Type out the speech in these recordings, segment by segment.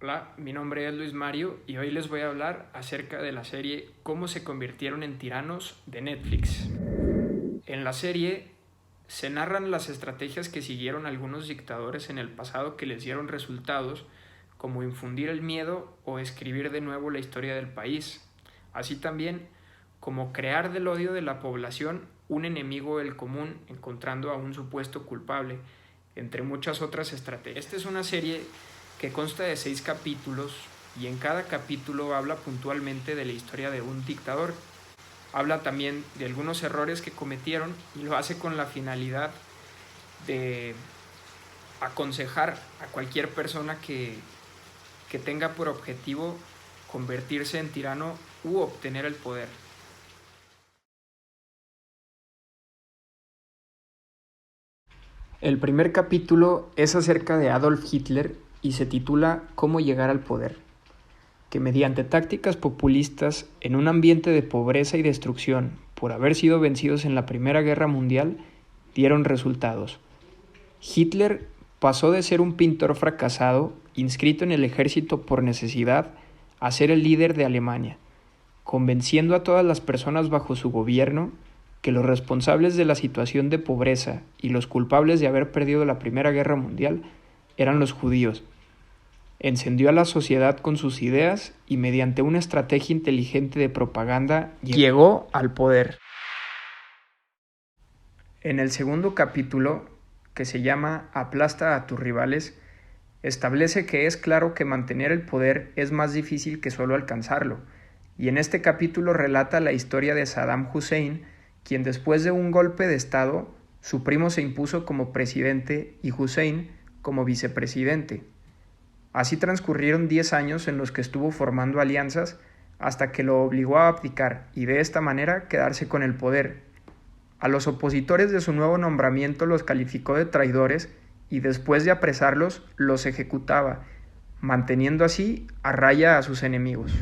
Hola, mi nombre es Luis Mario y hoy les voy a hablar acerca de la serie Cómo se convirtieron en tiranos de Netflix. En la serie se narran las estrategias que siguieron algunos dictadores en el pasado que les dieron resultados, como infundir el miedo o escribir de nuevo la historia del país. Así también como crear del odio de la población un enemigo del común, encontrando a un supuesto culpable, entre muchas otras estrategias. Esta es una serie que consta de 6 capítulos y en cada capítulo habla puntualmente de la historia de un dictador. Habla también de algunos errores que cometieron y lo hace con la finalidad de aconsejar a cualquier persona que tenga por objetivo convertirse en tirano u obtener el poder. El primer capítulo es acerca de Adolf Hitler y se titula Cómo llegar al poder, que mediante tácticas populistas en un ambiente de pobreza y destrucción por haber sido vencidos en la Primera Guerra Mundial, dieron resultados. Hitler pasó de ser un pintor fracasado, inscrito en el ejército por necesidad, a ser el líder de Alemania, convenciendo a todas las personas bajo su gobierno que los responsables de la situación de pobreza y los culpables de haber perdido la Primera Guerra Mundial eran los judíos. Encendió a la sociedad con sus ideas y mediante una estrategia inteligente de propaganda llegó al poder. En el segundo capítulo, que se llama Aplasta a tus rivales, establece que es claro que mantener el poder es más difícil que solo alcanzarlo, y en este capítulo relata la historia de Saddam Hussein, quien después de un golpe de estado, su primo se impuso como presidente y Hussein como vicepresidente. Así transcurrieron 10 años en los que estuvo formando alianzas hasta que lo obligó a abdicar y de esta manera quedarse con el poder. A los opositores de su nuevo nombramiento los calificó de traidores y después de apresarlos los ejecutaba, manteniendo así a raya a sus enemigos.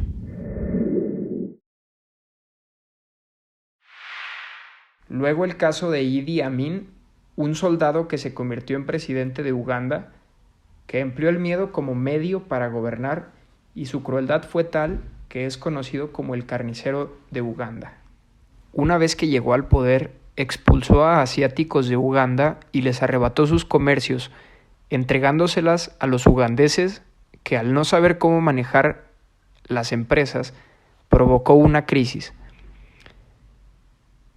Luego el caso de Idi Amin, un soldado que se convirtió en presidente de Uganda, que empleó el miedo como medio para gobernar y su crueldad fue tal que es conocido como el carnicero de Uganda. Una vez que llegó al poder, expulsó a asiáticos de Uganda y les arrebató sus comercios, entregándoselas a los ugandeses que al no saber cómo manejar las empresas, provocó una crisis.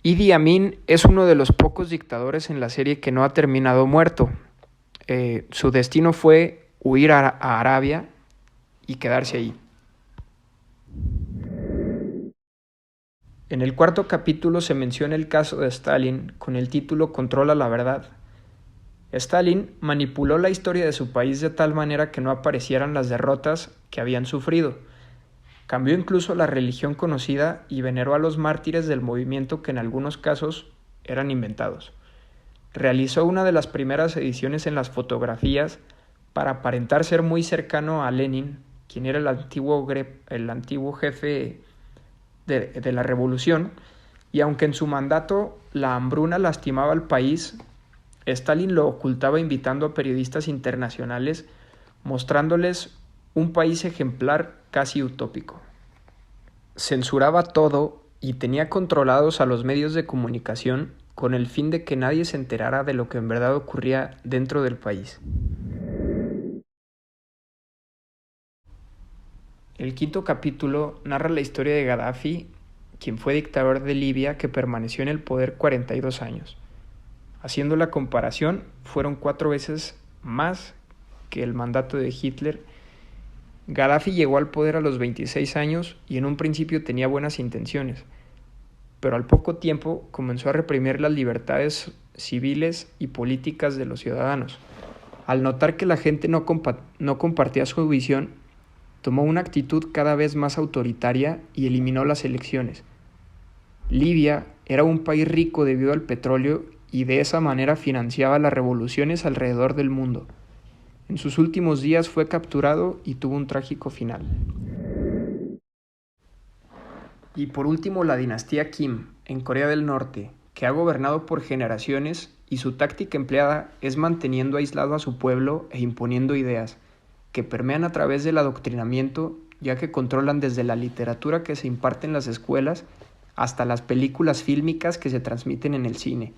Idi Amin es uno de los pocos dictadores en la serie que no ha terminado muerto. Su destino fue huir a Arabia y quedarse ahí. En el cuarto capítulo se menciona el caso de Stalin con el título Controla la verdad. Stalin manipuló la historia de su país de tal manera que no aparecieran las derrotas que habían sufrido. Cambió incluso la religión conocida y veneró a los mártires del movimiento que en algunos casos eran inventados. Realizó una de las primeras ediciones en las fotografías para aparentar ser muy cercano a Lenin, quien era el antiguo jefe de la revolución, y aunque en su mandato la hambruna lastimaba al país, Stalin lo ocultaba invitando a periodistas internacionales, mostrándoles un país ejemplar casi utópico. Censuraba todo y tenía controlados a los medios de comunicación con el fin de que nadie se enterara de lo que en verdad ocurría dentro del país. El quinto capítulo narra la historia de Gaddafi, quien fue dictador de Libia que permaneció en el poder 42 años. Haciendo la comparación, fueron 4 veces más que el mandato de Hitler. Gaddafi llegó al poder a los 26 años y en un principio tenía buenas intenciones, pero al poco tiempo comenzó a reprimir las libertades civiles y políticas de los ciudadanos. Al notar que la gente no compartía su visión, tomó una actitud cada vez más autoritaria y eliminó las elecciones. Libia era un país rico debido al petróleo y de esa manera financiaba las revoluciones alrededor del mundo. En sus últimos días fue capturado y tuvo un trágico final. Y por último, la dinastía Kim, en Corea del Norte, que ha gobernado por generaciones y su táctica empleada es manteniendo aislado a su pueblo e imponiendo ideas. que permean a través del adoctrinamiento, ya que controlan desde la literatura que se imparte en las escuelas hasta las películas fílmicas que se transmiten en el cine,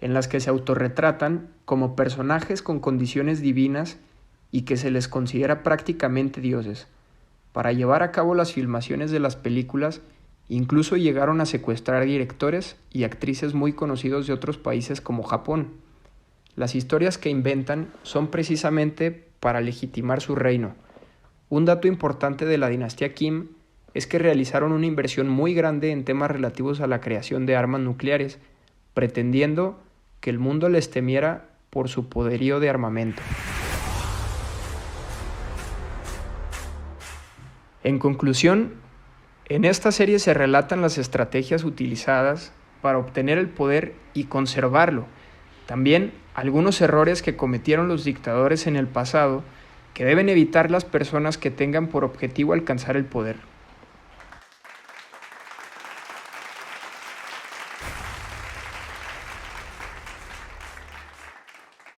en las que se autorretratan como personajes con condiciones divinas y que se les considera prácticamente dioses. Para llevar a cabo las filmaciones de las películas, incluso llegaron a secuestrar directores y actrices muy conocidos de otros países como Japón. Las historias que inventan son precisamente para legitimar su reino. Un dato importante de la dinastía Kim es que realizaron una inversión muy grande en temas relativos a la creación de armas nucleares, pretendiendo que el mundo les temiera por su poderío de armamento. En conclusión, en esta serie se relatan las estrategias utilizadas para obtener el poder y conservarlo. También algunos errores que cometieron los dictadores en el pasado que deben evitar las personas que tengan por objetivo alcanzar el poder.